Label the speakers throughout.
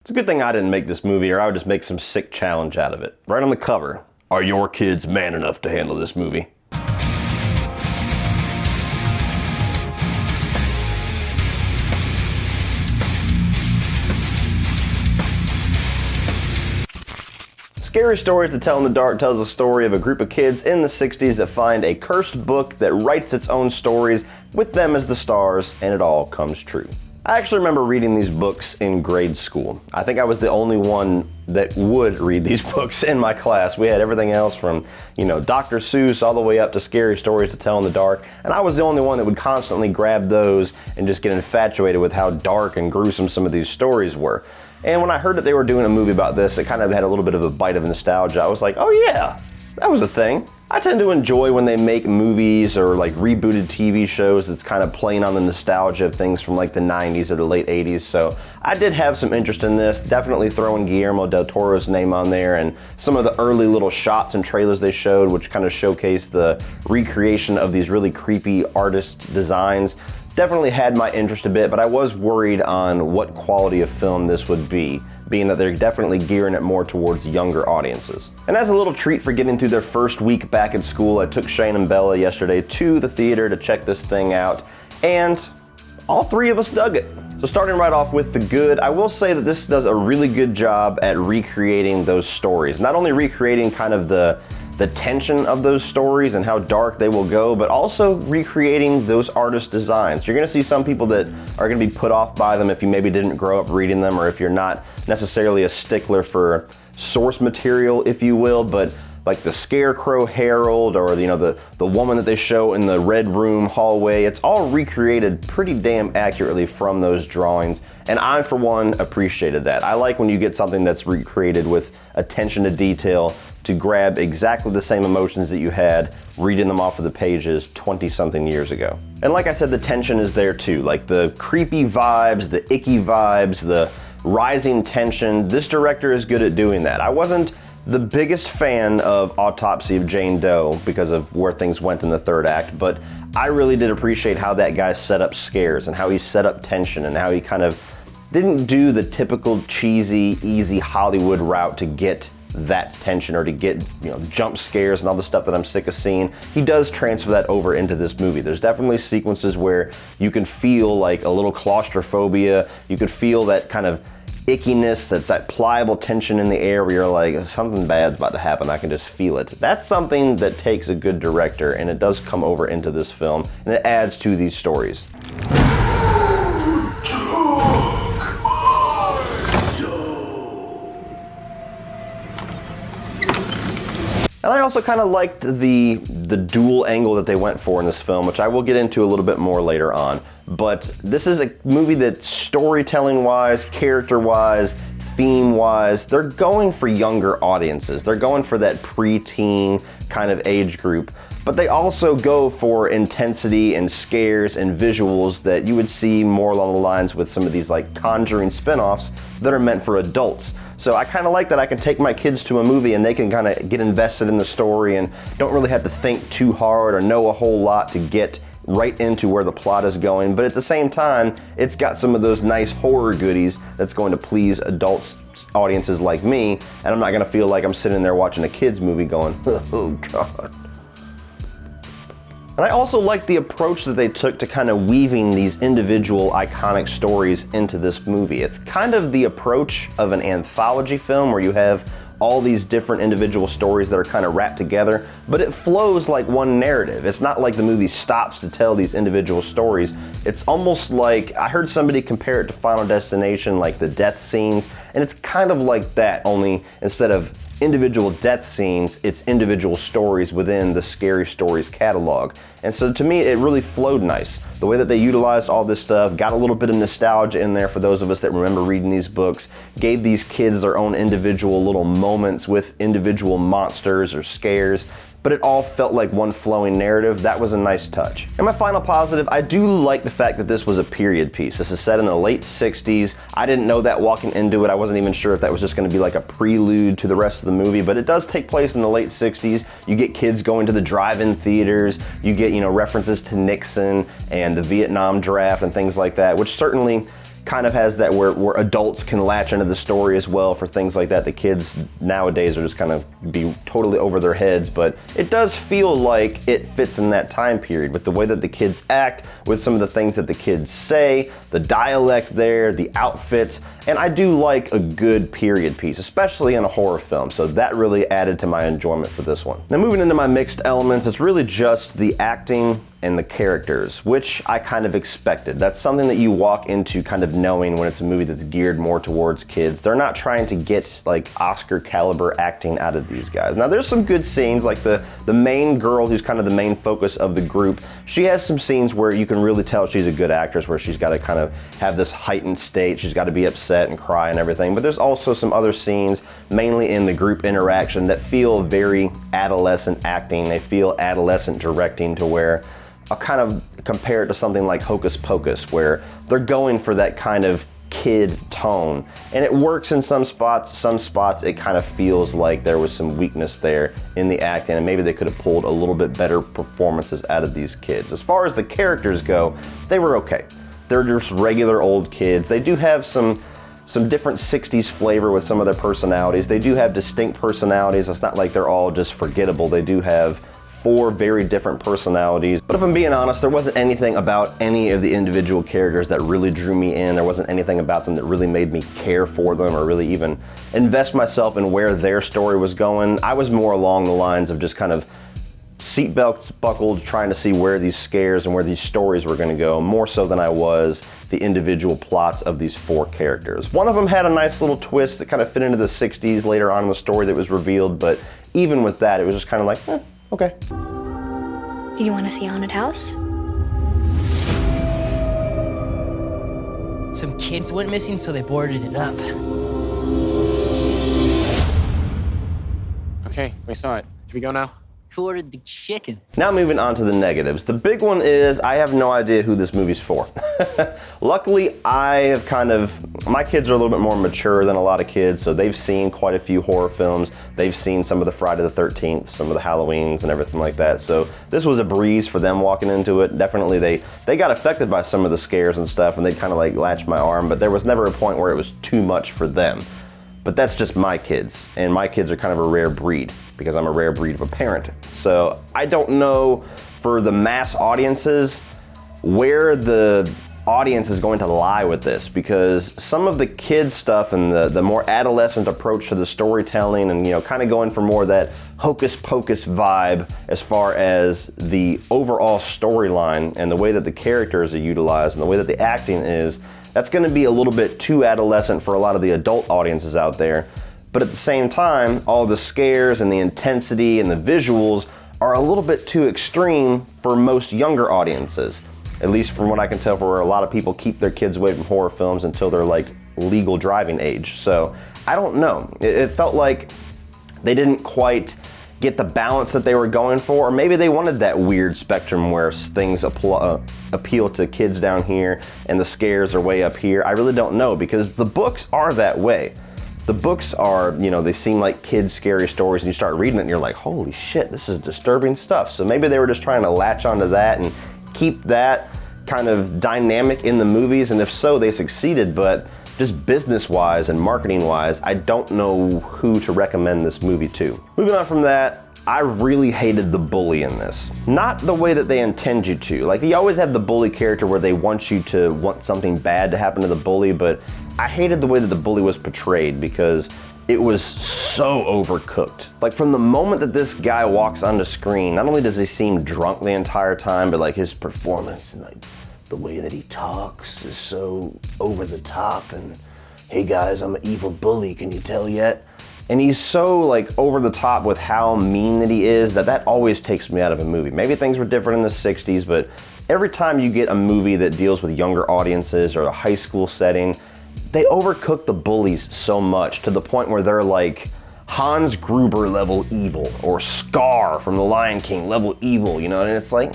Speaker 1: It's a good thing I didn't make this movie, or I would just make some sick challenge out of it. Right on the cover, are your kids man enough to handle this movie? Scary Stories to Tell in the Dark tells the story of a group of kids in the 60s that find a cursed book that writes its own stories with them as the stars, and it all comes true. I actually remember reading these books in grade school. I think I was the only one that would read these books in my class. We had everything else from, Dr. Seuss all the way up to Scary Stories to Tell in the Dark, and I was the only one that would constantly grab those and just get infatuated with how dark and gruesome some of these stories were. And when I heard that they were doing a movie about this, it kind of had a little bit of a bite of nostalgia. I was like, oh yeah, that was a thing. I tend to enjoy when they make movies or like rebooted TV shows that's kind of playing on the nostalgia of things from like the 90s or the late 80s. So I did have some interest in this, definitely throwing Guillermo Del Toro's name on there and some of the early little shots and trailers they showed, which kind of showcased the recreation of these really creepy artist designs. Definitely had my interest a bit, but I was worried on what quality of film this would be, being that they're definitely gearing it more towards younger audiences. And as a little treat for getting through their first week back at school, I took Shane and Bella yesterday to the theater to check this thing out, and all three of us dug it. So starting right off with the good, I will say that this does a really good job at recreating those stories. Not only recreating kind of the tension of those stories and how dark they will go, but also recreating those artist designs. You're gonna see some people that are gonna be put off by them if you maybe didn't grow up reading them, or if you're not necessarily a stickler for source material, if you will, but like the Scarecrow Herald or the woman that they show in the Red Room hallway, it's all recreated pretty damn accurately from those drawings, and I for one appreciated that. I like when you get something that's recreated with attention to detail to grab exactly the same emotions that you had reading them off of the pages 20-something years ago. And like I said, the tension is there too, like the creepy vibes, the icky vibes, the rising tension. This director is good at doing that. I wasn't the biggest fan of Autopsy of Jane Doe because of where things went in the third act, but I really did appreciate how that guy set up scares and how he set up tension and how he kind of didn't do the typical cheesy, easy Hollywood route to get that tension or to get jump scares and all the stuff that I'm sick of seeing. He does transfer that over into this movie. There's definitely sequences where you can feel like a little claustrophobia. You could feel that kind of ickiness, that's that pliable tension in the air where you're like, something bad's about to happen, I can just feel it. That's something that takes a good director, and it does come over into this film, and it adds to these stories. And I also kind of liked the dual angle that they went for in this film, which I will get into a little bit more later on. But this is a movie that storytelling-wise, character-wise, theme-wise, they're going for younger audiences. They're going for that preteen kind of age group. But they also go for intensity and scares and visuals that you would see more along the lines with some of these like Conjuring spin-offs that are meant for adults. So I kind of like that I can take my kids to a movie and they can kind of get invested in the story and don't really have to think too hard or know a whole lot to get right into where the plot is going. But at the same time, it's got some of those nice horror goodies that's going to please adults, audiences like me, and I'm not going to feel like I'm sitting there watching a kids movie going, oh God. And I also like the approach that they took to kind of weaving these individual iconic stories into this movie. It's kind of the approach of an anthology film where you have all these different individual stories that are kind of wrapped together, but it flows like one narrative. It's not like the movie stops to tell these individual stories. It's almost like, I heard somebody compare it to Final Destination, like the death scenes, and it's kind of like that, only instead of individual death scenes, it's individual stories within the Scary Stories catalog. And so to me, it really flowed nice. The way that they utilized all this stuff, got a little bit of nostalgia in there for those of us that remember reading these books, gave these kids their own individual little moments with individual monsters or scares, but it all felt like one flowing narrative. That was a nice touch. And my final positive, I do like the fact that this was a period piece. This is set in the late 60s. I didn't know that walking into it. I wasn't even sure if that was just gonna be like a prelude to the rest of the movie, but it does take place in the late 60s. You get kids going to the drive-in theaters. You get, references to Nixon and the Vietnam draft and things like that, which certainly kind of has that where adults can latch into the story as well for things like that. The kids nowadays are just kind of be totally over their heads, but it does feel like it fits in that time period with the way that the kids act, with some of the things that the kids say, the dialect there, the outfits, and I do like a good period piece, especially in a horror film, so that really added to my enjoyment for this one. Now moving into my mixed elements, it's really just the acting and the characters, which I kind of expected. That's something that you walk into kind of knowing when it's a movie that's geared more towards kids. They're not trying to get like Oscar caliber acting out of these guys. Now there's some good scenes, like the main girl who's kind of the main focus of the group. She has some scenes where you can really tell she's a good actress, where she's got to kind of have this heightened state. She's got to be upset and cry and everything. But there's also some other scenes, mainly in the group interaction, that feel very adolescent acting. They feel adolescent directing, to where I'll kind of compare it to something like Hocus Pocus, where they're going for that kind of kid tone. And it works in some spots it kind of feels like there was some weakness there in the acting, and maybe they could have pulled a little bit better performances out of these kids. As far as the characters go, they were okay. They're just regular old kids. They do have some different 60s flavor with some of their personalities. They do have distinct personalities. It's not like they're all just forgettable. They do have 4 very different personalities. But if I'm being honest, there wasn't anything about any of the individual characters that really drew me in. There wasn't anything about them that really made me care for them or really even invest myself in where their story was going. I was more along the lines of just kind of seatbelts buckled, trying to see where these scares and where these stories were going to go, more so than I was the individual plots of these 4 characters. One of them had a nice little twist that kind of fit into the 60s later on in the story that was revealed, but even with that, it was just kind of like, okay.
Speaker 2: Do you want to see a haunted house?
Speaker 3: Some kids went missing, so they boarded it up.
Speaker 4: Okay, we saw it. Should we go now?
Speaker 3: Who ordered the chicken?
Speaker 1: Now moving on to the negatives. The big one is I have no idea who this movie's for. Luckily, my kids are a little bit more mature than a lot of kids, so they've seen quite a few horror films. They've seen some of the Friday the 13th, some of the Halloweens and everything like that. So this was a breeze for them walking into it. Definitely they got affected by some of the scares and stuff, and they kind of like latched my arm, but there was never a point where it was too much for them. But that's just my kids, and my kids are kind of a rare breed because I'm a rare breed of a parent. So I don't know for the mass audiences where the audience is going to lie with this, because some of the kids stuff and the more adolescent approach to the storytelling, and kind of going for more of that hocus pocus vibe as far as the overall storyline and the way that the characters are utilized and the way that the acting is, that's going to be a little bit too adolescent for a lot of the adult audiences out there. But at the same time, all the scares and the intensity and the visuals are a little bit too extreme for most younger audiences. At least from what I can tell, for where a lot of people keep their kids away from horror films until they're like legal driving age. So I don't know. It felt like they didn't quite get the balance that they were going for, or maybe they wanted that weird spectrum where things appeal to kids down here and the scares are way up here. I really don't know, because the books are that way. The books are, they seem like kids' scary stories, and you start reading it and you're like, holy shit, this is disturbing stuff. So maybe they were just trying to latch onto that and keep that kind of dynamic in the movies, and if so, they succeeded. But just business-wise and marketing-wise, I don't know who to recommend this movie to. Moving on from that, I really hated the bully in this. Not the way that they intend you to. Like, you always have the bully character where they want you to want something bad to happen to the bully, but I hated the way that the bully was portrayed, because it was so overcooked. Like, from the moment that this guy walks onto screen, not only does he seem drunk the entire time, but like his performance and like the way that he talks is so over the top, and hey guys, I'm an evil bully, can you tell yet? And he's so like over the top with how mean that he is, that always takes me out of a movie. Maybe things were different in the 60s, but every time you get a movie that deals with younger audiences or a high school setting, they overcook the bullies so much to the point where they're like Hans Gruber level evil, or Scar from The Lion King level evil, and it's like,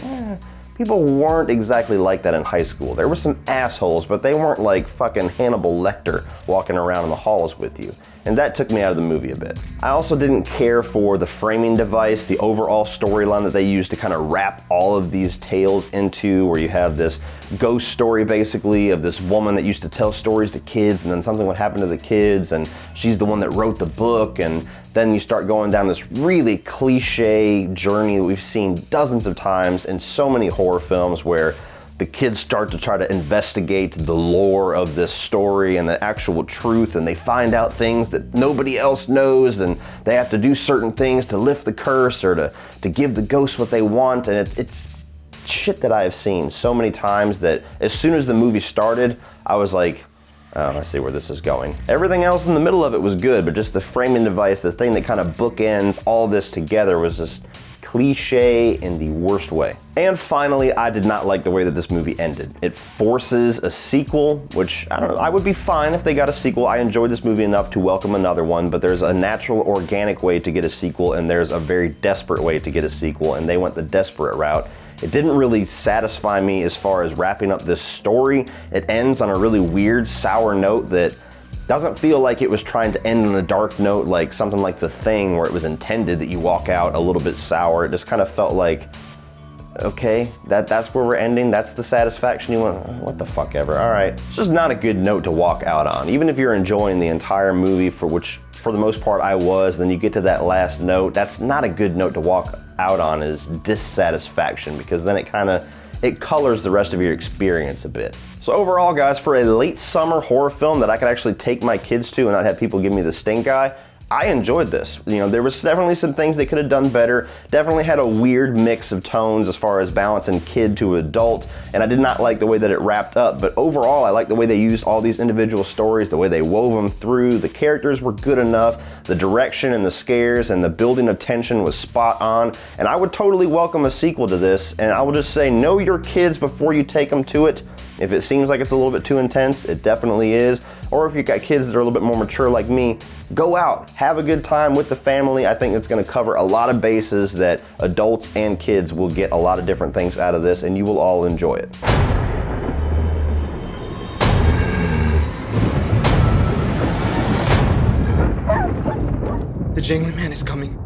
Speaker 1: people weren't exactly like that in high school. There were some assholes, but they weren't like fucking Hannibal Lecter walking around in the halls with you. And that took me out of the movie a bit. I also didn't care for the framing device, the overall storyline that they used to kind of wrap all of these tales into, where you have this ghost story basically of this woman that used to tell stories to kids, and then something would happen to the kids, and she's the one that wrote the book, and then you start going down this really cliche journey that we've seen dozens of times in so many horror films, where the kids start to try to investigate the lore of this story and the actual truth, and they find out things that nobody else knows, and they have to do certain things to lift the curse or to give the ghosts what they want. And it's shit that I have seen so many times that as soon as the movie started, I was like, oh, I see where this is going. Everything else in the middle of it was good, but just the framing device, the thing that kind of bookends all this together, was just cliche in the worst way. And finally, I did not like the way that this movie ended. It forces a sequel, which, I don't know, I would be fine if they got a sequel. I enjoyed this movie enough to welcome another one, but there's a natural, organic way to get a sequel, and there's a very desperate way to get a sequel, and they went the desperate route. It didn't really satisfy me as far as wrapping up this story. It ends on a really weird, sour note that doesn't feel like it was trying to end on a dark note like something like The Thing, where it was intended that you walk out a little bit sour. It just kind of felt like, okay, that's where we're ending, that's the satisfaction you want? What the fuck ever, all right. It's just not a good note to walk out on. Even if you're enjoying the entire movie, for which for the most part I was, then you get to that last note, that's not a good note to walk out on, is dissatisfaction, because then it colors the rest of your experience a bit. So overall, guys, for a late summer horror film that I could actually take my kids to and not have people give me the stink eye, I enjoyed this. You know, there was definitely some things they could have done better. Definitely had a weird mix of tones as far as balancing kid to adult, and I did not like the way that it wrapped up. But overall, I like the way they used all these individual stories, the way they wove them through. The characters were good enough. The direction and the scares and the building of tension was spot on. And I would totally welcome a sequel to this. And I will just say, know your kids before you take them to it. If it seems like it's a little bit too intense, it definitely is. Or if you've got kids that are a little bit more mature like me, go out, have a good time with the family. I think it's gonna cover a lot of bases that adults and kids will get a lot of different things out of this, and you will all enjoy it.
Speaker 4: The jangling man is coming.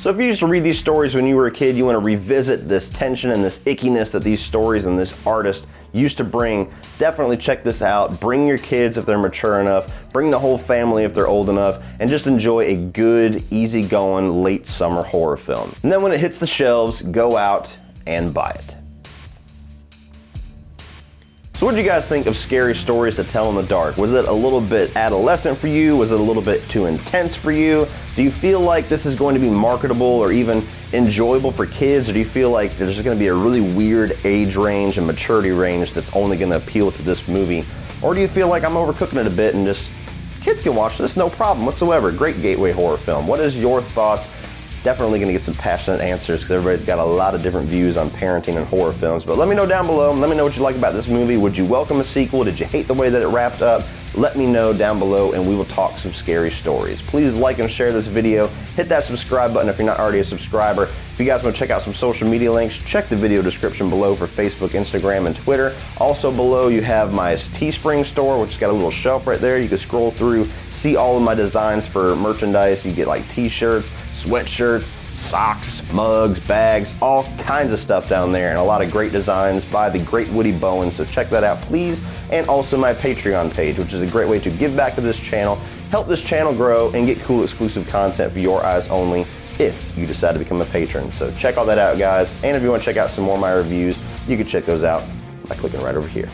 Speaker 1: So if you used to read these stories when you were a kid, you want to revisit this tension and this ickiness that these stories and this artist used to bring, definitely check this out. Bring your kids if they're mature enough, bring the whole family if they're old enough, and just enjoy a good, easygoing late summer horror film. And then when it hits the shelves, go out and buy it. So what did you guys think of Scary Stories to Tell in the Dark? Was it a little bit adolescent for you? Was it a little bit too intense for you? Do you feel like this is going to be marketable or even enjoyable for kids? Or do you feel like there's going to be a really weird age range and maturity range that's only going to appeal to this movie? Or do you feel like I'm overcooking it a bit and just kids can watch this, no problem whatsoever? Great gateway horror film. What is your thoughts? Definitely going to get some passionate answers because everybody's got a lot of different views on parenting and horror films. But let me know down below. Let me know what you like about this movie. Would you welcome a sequel? Did you hate the way that it wrapped up? Let me know down below and we will talk some scary stories. Please like and share this video. Hit that subscribe button if you're not already a subscriber. If you guys want to check out some social media links, check the video description below for Facebook, Instagram, and Twitter. Also below you have my Teespring store, which has got a little shelf right there. You can scroll through, see all of my designs for merchandise. You get like t-shirts, sweatshirts, socks, mugs, bags, all kinds of stuff down there, and a lot of great designs by the great Woody Bowen, so check that out please. And also my Patreon page, which is a great way to give back to this channel, help this channel grow, and get cool exclusive content for your eyes only if you decide to become a patron. So check all that out, guys, and if you want to check out some more of my reviews, you can check those out by clicking right over here.